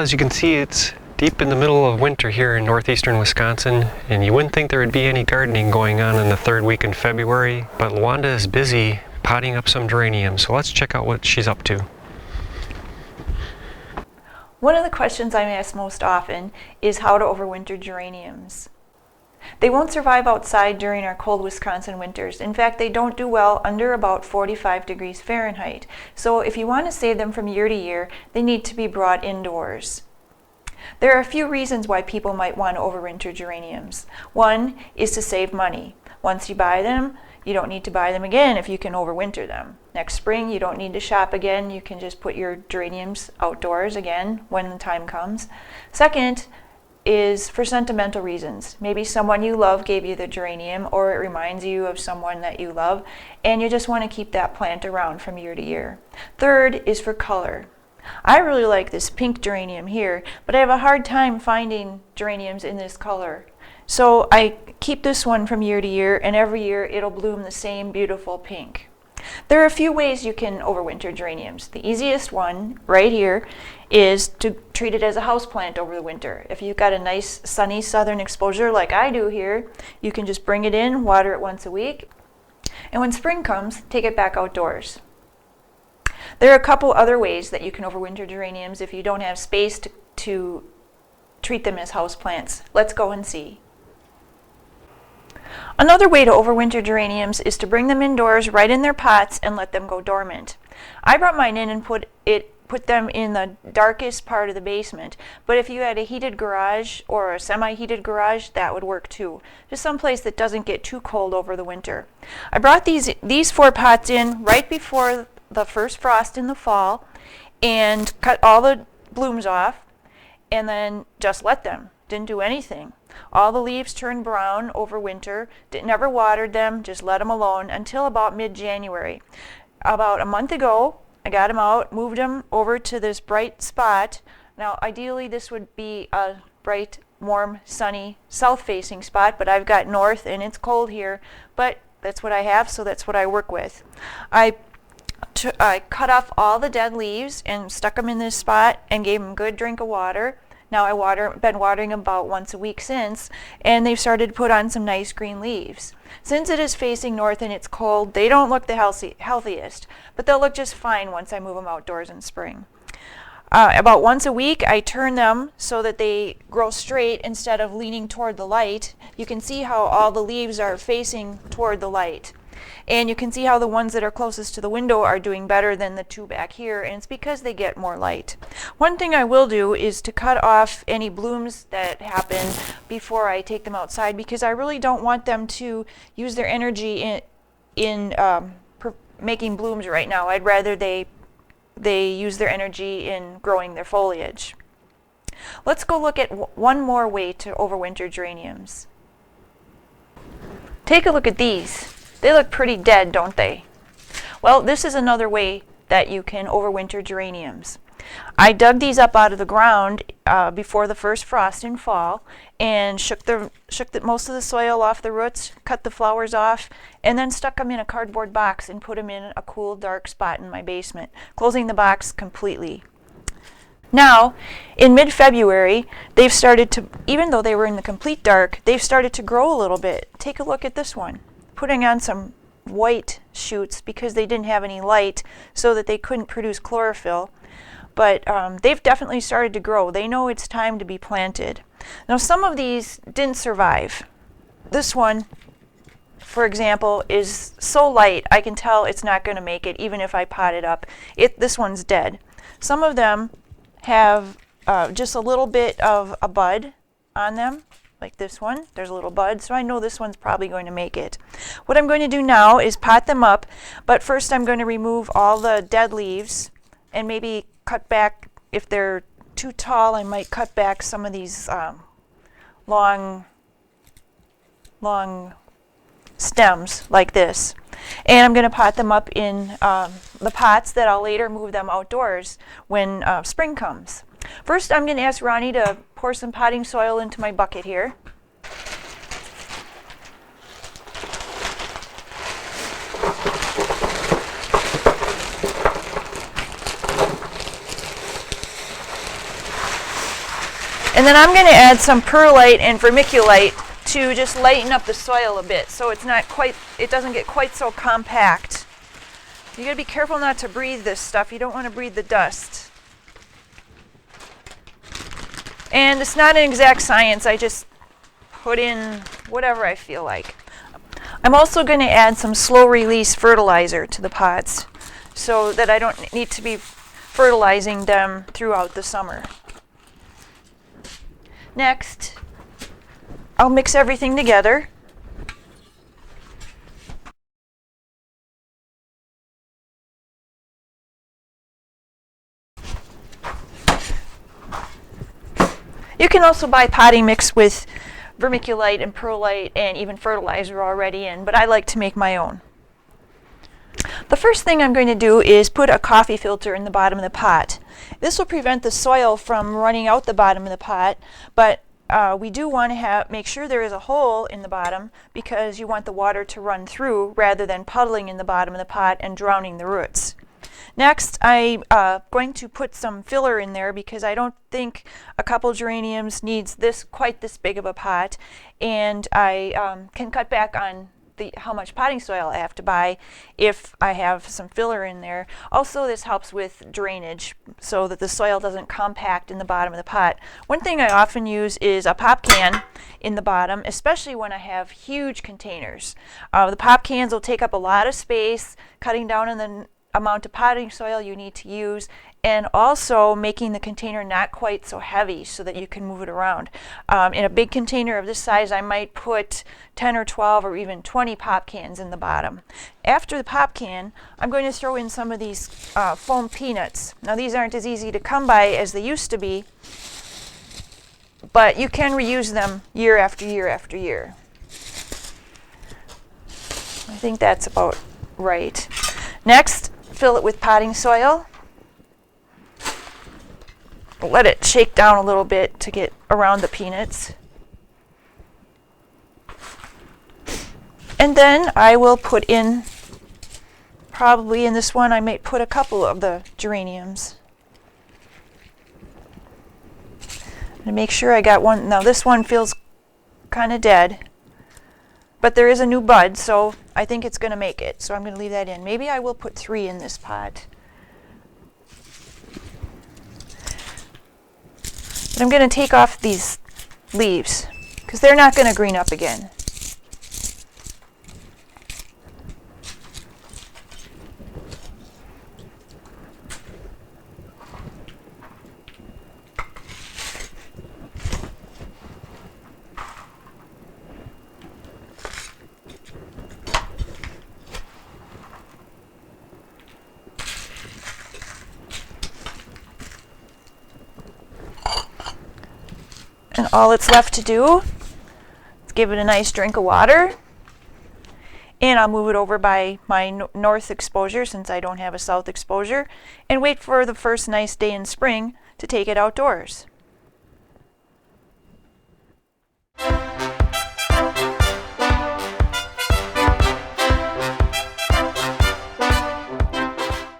as you can see, it's deep in the middle of winter here in northeastern Wisconsin, and you wouldn't think there would be any gardening going on in the third week in February, but Lawanda is busy potting up some geraniums, so let's check out what she's up to. One of the questions I'm asked most often is how to overwinter geraniums. They won't survive outside during our cold Wisconsin winters. In fact, they don't do well under about 45 degrees Fahrenheit. So if you want to save them from year to year, they need to be brought indoors. There are a few reasons why people might want to overwinter geraniums. One is to save money. Once you buy them, you don't need to buy them again if you can overwinter them. Next spring, you don't need to shop again. You can just put your geraniums outdoors again when the time comes. Second is for sentimental reasons. Maybe someone you love gave you the geranium, or it reminds you of someone that you love, and you just want to keep that plant around from year to year. Third is for color. I really like this pink geranium here, but I have a hard time finding geraniums in this color. So I keep this one from year to year, and every year it'll bloom the same beautiful pink. There are a few ways you can overwinter geraniums. The easiest one right here is to treat it as a houseplant over the winter. If you've got a nice sunny southern exposure like I do here, you can just bring it in, water it once a week, and when spring comes, take it back outdoors. There are a couple other ways that you can overwinter geraniums if you don't have space to treat them as houseplants. Let's go and see. Another way to overwinter geraniums is to bring them indoors right in their pots and let them go dormant. I brought mine in and put them in the darkest part of the basement, but if you had a heated garage or a semi-heated garage, that would work too. Just someplace that doesn't get too cold over the winter. I brought these 4 pots in right before the first frost in the fall and cut all the blooms off and then just let them. Didn't do anything. All the leaves turned brown over winter. Never watered them, just let them alone until about mid-January. About a month ago, I got them out, moved them over to this bright spot. Now, ideally, this would be a bright, warm, sunny, south-facing spot, but I've got north and it's cold here, but that's what I have, so that's what I work with. I cut off all the dead leaves and stuck them in this spot and gave them a good drink of water. Now I've been watering them about once a week since, and they've started to put on some nice green leaves. Since it is facing north and it's cold, they don't look the healthiest, but they'll look just fine once I move them outdoors in spring. About once a week, I turn them so that they grow straight instead of leaning toward the light. You can see how all the leaves are facing toward the light. And you can see how the ones that are closest to the window are doing better than the 2 back here, and it's because they get more light. One thing I will do is to cut off any blooms that happen before I take them outside, because I really don't want them to use their energy in making blooms right now. I'd rather they use their energy in growing their foliage. Let's go look at one more way to overwinter geraniums. Take a look at these. They look pretty dead, don't they? Well, this is another way that you can overwinter geraniums. I dug these up out of the ground before the first frost in fall and shook most of the soil off the roots, cut the flowers off, and then stuck them in a cardboard box and put them in a cool, dark spot in my basement, closing the box completely. Now, in mid-February, they've started to, even though they were in the complete dark, they've started to grow a little bit. Take a look at this one. Putting on some white shoots because they didn't have any light so that they couldn't produce chlorophyll. But they've definitely started to grow. They know it's time to be planted. Now some of these didn't survive. This one, for example, is so light I can tell it's not going to make it even if I pot it up. This one's dead. Some of them have just a little bit of a bud on them. Like this one, there's a little bud, so I know this one's probably going to make it. What I'm going to do now is pot them up, but first I'm going to remove all the dead leaves and maybe cut back, if they're too tall, I might cut back some of these long stems like this. And I'm going to pot them up in the pots that I'll later move them outdoors when spring comes. First, I'm going to ask Ronnie to pour some potting soil into my bucket here. And then I'm going to add some perlite and vermiculite to just lighten up the soil a bit so it's not quite, it doesn't get quite so compact. You got to be careful not to breathe this stuff. You don't want to breathe the dust. And it's not an exact science. I just put in whatever I feel like. I'm also going to add some slow release fertilizer to the pots so that I don't need to be fertilizing them throughout the summer. Next, I'll mix everything together. You can also buy potting mix with vermiculite and perlite and even fertilizer already in, but I like to make my own. The first thing I'm going to do is put a coffee filter in the bottom of the pot. This will prevent the soil from running out the bottom of the pot, but we do want to make sure there is a hole in the bottom because you want the water to run through rather than puddling in the bottom of the pot and drowning the roots. Next, I'm going to put some filler in there because I don't think a couple geraniums needs quite this big of a pot, and I can cut back on how much potting soil I have to buy if I have some filler in there. Also, this helps with drainage so that the soil doesn't compact in the bottom of the pot. One thing I often use is a pop can in the bottom, especially when I have huge containers. The pop cans will take up a lot of space, cutting down on the amount of potting soil you need to use, and also making the container not quite so heavy so that you can move it around. In a big container of this size, I might put 10 or 12 or even 20 pop cans in the bottom. After the pop can, I'm going to throw in some of these foam peanuts. Now, these aren't as easy to come by as they used to be, but you can reuse them year after year after year. I think that's about right. Next, fill it with potting soil. Let it shake down a little bit to get around the peanuts. And then I will put in, probably in this one, I might put a couple of the geraniums. And make sure I got one. Now this one feels kind of dead, but there is a new bud, so I think it's going to make it. So I'm going to leave that in. Maybe I will put 3 in this pot. But I'm going to take off these leaves because they're not going to green up again. And all it's left to do is give it a nice drink of water. And I'll move it over by my north exposure since I don't have a south exposure, and wait for the first nice day in spring to take it outdoors.